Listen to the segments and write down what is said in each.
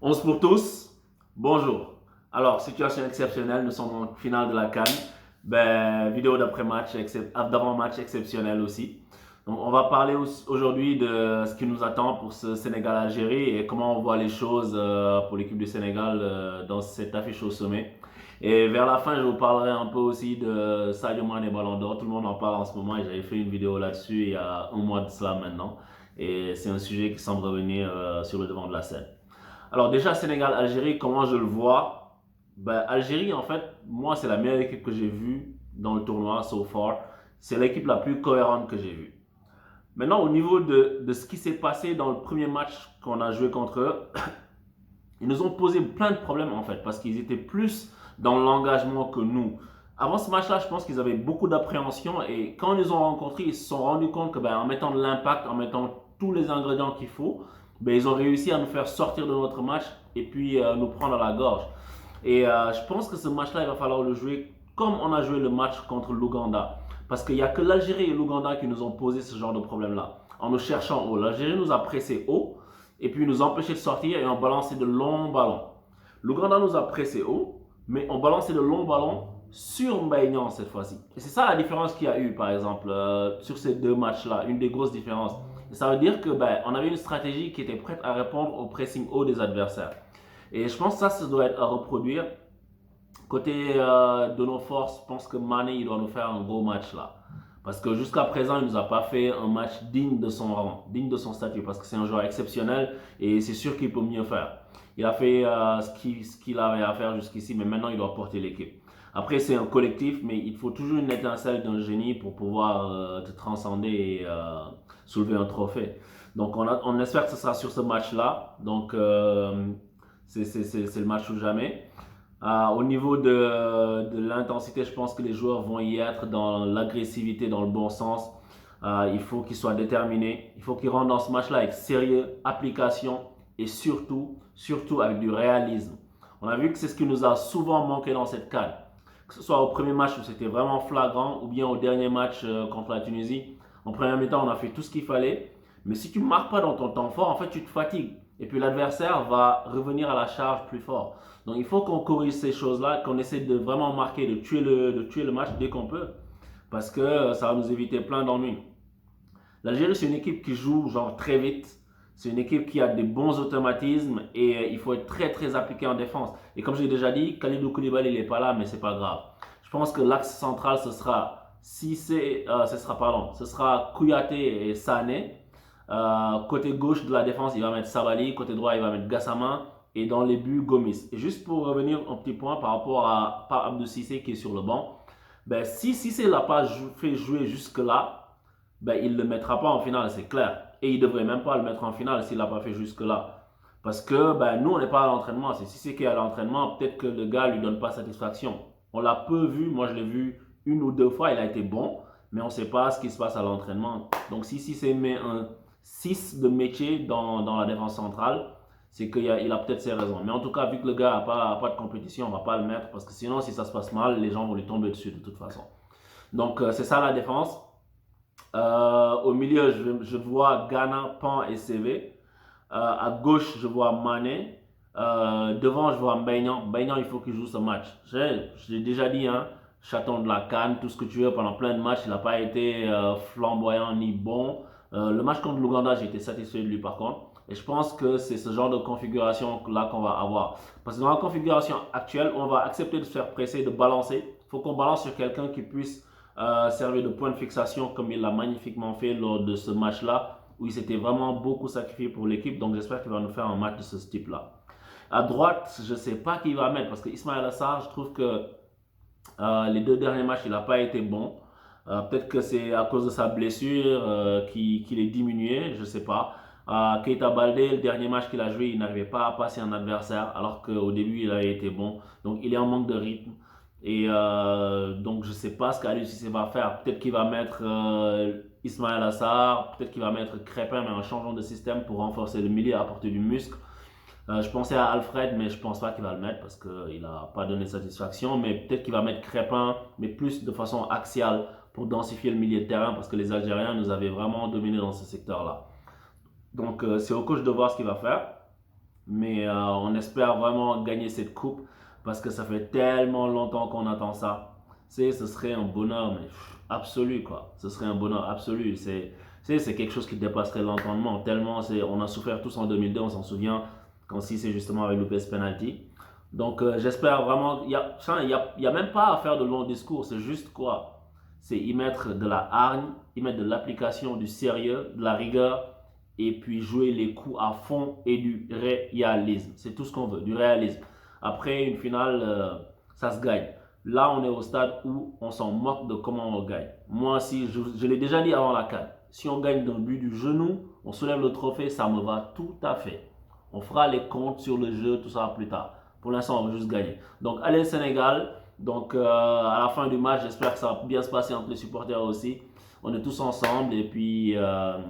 11 pour tous, bonjour. Alors, situation exceptionnelle, nous sommes en finale de la CAN. Vidéo d'après-match, d'avant-match exceptionnelle aussi. Donc, on va parler aujourd'hui de ce qui nous attend pour ce Sénégal-Algérie et comment on voit les choses pour l'équipe du Sénégal dans cette affiche au sommet. Et vers la fin, je vous parlerai un peu aussi de Sadio Mané Ballon d'Or. Tout le monde en parle en ce moment et j'avais fait une vidéo là-dessus il y a un mois de cela maintenant. Et c'est un sujet qui semble revenir sur le devant de la scène. Alors déjà, Sénégal-Algérie, comment je le vois? Algérie, en fait, moi, c'est la meilleure équipe que j'ai vue dans le tournoi so far. C'est l'équipe la plus cohérente que j'ai vue. Maintenant, au niveau de ce qui s'est passé dans le premier match qu'on a joué contre eux, ils nous ont posé plein de problèmes en fait, parce qu'ils étaient plus dans l'engagement que nous. Avant ce match-là, je pense qu'ils avaient beaucoup d'appréhension et quand ils nous ont rencontrés, ils se sont rendus compte que en mettant de l'impact, en mettant tous les ingrédients qu'il faut, ils ont réussi à nous faire sortir de notre match et puis nous prendre à la gorge. Et je pense que ce match-là, il va falloir le jouer comme on a joué le match contre l'Ouganda. Parce qu'il n'y a que l'Algérie et l'Ouganda qui nous ont posé ce genre de problème-là. En nous cherchant haut. L'Algérie nous a pressé haut et puis nous empêchait de sortir et on balançait de longs ballons. L'Ouganda nous a pressé haut, mais on balançait de longs ballons sur Mbaïnian cette fois-ci. Et c'est ça la différence qu'il y a eu, par exemple, sur ces deux matchs-là, une des grosses différences. Et ça veut dire que on avait une stratégie qui était prête à répondre au pressing haut des adversaires. Et je pense que ça doit être à reproduire. Côté de nos forces, je pense que Mané, il doit nous faire un gros match là. Parce que jusqu'à présent, il ne nous a pas fait un match digne de son rang, digne de son statut, parce que c'est un joueur exceptionnel et c'est sûr qu'il peut mieux faire. Il a fait ce qu'il avait à faire jusqu'ici, mais maintenant il doit porter l'équipe. Après, c'est un collectif, mais il faut toujours une étincelle d'un génie pour pouvoir te transcender et soulever un trophée. Donc, on espère que ce sera sur ce match-là. Donc, c'est le match ou jamais. Au niveau de l'intensité, je pense que les joueurs vont y être dans l'agressivité, dans le bon sens. Il faut qu'ils soient déterminés. Il faut qu'ils rentrent dans ce match-là avec sérieux, application et surtout avec du réalisme. On a vu que c'est ce qui nous a souvent manqué dans cette CAN. Que ce soit au premier match où c'était vraiment flagrant ou bien au dernier match contre la Tunisie. En première mi-temps, on a fait tout ce qu'il fallait. Mais si tu ne marques pas dans ton temps fort, en fait, tu te fatigues. Et puis l'adversaire va revenir à la charge plus fort. Donc il faut qu'on corrige ces choses-là, qu'on essaie de vraiment marquer, de tuer le match dès qu'on peut. Parce que ça va nous éviter plein d'ennuis. L'Algérie, c'est une équipe qui joue genre très vite. C'est une équipe qui a des bons automatismes et il faut être très très appliqué en défense. Et comme j'ai déjà dit, Kalidou Koulibaly, il n'est pas là, mais c'est pas grave. Je pense que l'axe central, ce sera Kouyaté et Sané. Côté gauche de la défense, il va mettre Sabali. Côté droit, il va mettre Gassama. Et dans les buts, Gomis. Et juste pour revenir un petit point par rapport à Abdou Cissé qui est sur le banc, si Cissé ne l'a pas fait jouer jusque-là, il ne le mettra pas en finale, c'est clair. Et il ne devrait même pas le mettre en finale s'il ne l'a pas fait jusque-là. Parce que nous, on n'est pas à l'entraînement. C'est Cissé qui est à l'entraînement. Peut-être que le gars ne lui donne pas satisfaction. On l'a peu vu. Moi, je l'ai vu une ou deux fois. Il a été bon. Mais on ne sait pas ce qui se passe à l'entraînement. Donc, si Cissé met un 6 de métier dans la défense centrale, c'est qu'il a peut-être ses raisons. Mais en tout cas, vu que le gars n'a pas de compétition, on ne va pas le mettre. Parce que sinon, si ça se passe mal, les gens vont lui tomber dessus de toute façon. Donc, c'est ça la défense. Au milieu, je vois Ghana, Pan et CV. À gauche, je vois Mané. Devant, je vois Mbaïnian. Mbaïnian, il faut qu'il joue ce match. J'ai déjà dit, hein, chaton de la canne, tout ce que tu veux, pendant plein de matchs, il n'a pas été flamboyant ni bon. Le match contre l'Ouganda, j'ai été satisfait de lui par contre. Et je pense que c'est ce genre de configuration-là qu'on va avoir. Parce que dans la configuration actuelle, on va accepter de se faire presser, de balancer. Il faut qu'on balance sur quelqu'un qui puisse servir de point de fixation comme il l'a magnifiquement fait lors de ce match-là où il s'était vraiment beaucoup sacrifié pour l'équipe. Donc j'espère qu'il va nous faire un match de ce type-là. À droite, je ne sais pas qui il va mettre parce que Ismaël Assar, je trouve que les deux derniers matchs, il n'a pas été bon. Peut-être que c'est à cause de sa blessure qu'il est diminué, je ne sais pas. Keita Baldé, le dernier match qu'il a joué, il n'arrivait pas à passer un adversaire alors qu'au début, il avait été bon. Donc il est en manque de rythme. Et donc je ne sais pas ce qu'Aliou Cissé va faire. Peut-être qu'il va mettre Ismaël Assar, peut-être qu'il va mettre Crépin, mais en changeant de système pour renforcer le milieu, apporter du muscle. Je pensais à Alfred, mais je ne pense pas qu'il va le mettre parce qu'il n'a pas donné satisfaction. Mais peut-être qu'il va mettre Crépin, mais plus de façon axiale pour densifier le milieu de terrain parce que les Algériens nous avaient vraiment dominé dans ce secteur-là. Donc c'est au coach de voir ce qu'il va faire. Mais on espère vraiment gagner cette coupe parce que ça fait tellement longtemps qu'on attend ça. Ce serait un bonheur mais absolu quoi. Ce serait un bonheur absolu. C'est quelque chose qui dépasserait l'entendement. Tellement on a souffert tous en 2002, on s'en souvient, quand si c'est justement avec le PS Penalty. Donc j'espère vraiment, il y a même pas à faire de longs discours, c'est juste quoi? C'est y mettre de la hargne, y mettre de l'application, du sérieux, de la rigueur, et puis jouer les coups à fond et du réalisme. C'est tout ce qu'on veut, du réalisme. Après une finale, ça se gagne. Là, on est au stade où on s'en moque de comment on gagne. Moi, si je l'ai déjà dit avant la CAN, si on gagne d'un but du genou, on soulève le trophée, ça me va tout à fait. On fera les comptes sur le jeu, tout ça plus tard. Pour l'instant, on va juste gagner. Donc, allez Sénégal. Donc, à la fin du match, j'espère que ça va bien se passer entre les supporters aussi. On est tous ensemble et puis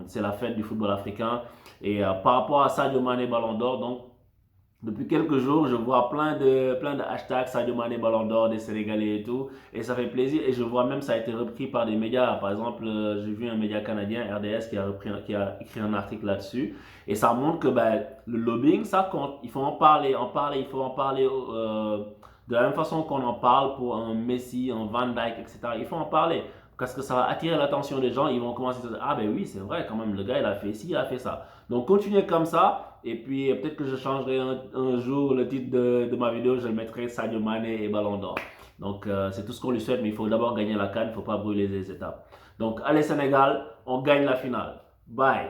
c'est la fête du football africain. Et par rapport à Sadio Mané Ballon d'Or, donc depuis quelques jours, je vois plein de hashtags Sadio Mané Ballon d'Or des Sénégalais et tout. Et ça fait plaisir. Et je vois même ça a été repris par des médias. Par exemple, j'ai vu un média canadien, RDS, qui a écrit un article là-dessus. Et ça montre que ben, le lobbying, ça compte. Il faut en parler, il faut en parler de la même façon qu'on en parle pour un Messi, un Van Dijk, etc. Il faut en parler. Parce que ça va attirer l'attention des gens. Ils vont commencer à se dire, ah ben oui, c'est vrai quand même, le gars, il a fait ci, il a fait ça. Donc, continuez comme ça. Et puis, peut-être que je changerai un jour le titre de ma vidéo. Je le mettrai Sadio Mané et Ballon d'Or. Donc, c'est tout ce qu'on lui souhaite. Mais il faut d'abord gagner la CAN. Il ne faut pas brûler les étapes. Donc, allez Sénégal, on gagne la finale. Bye.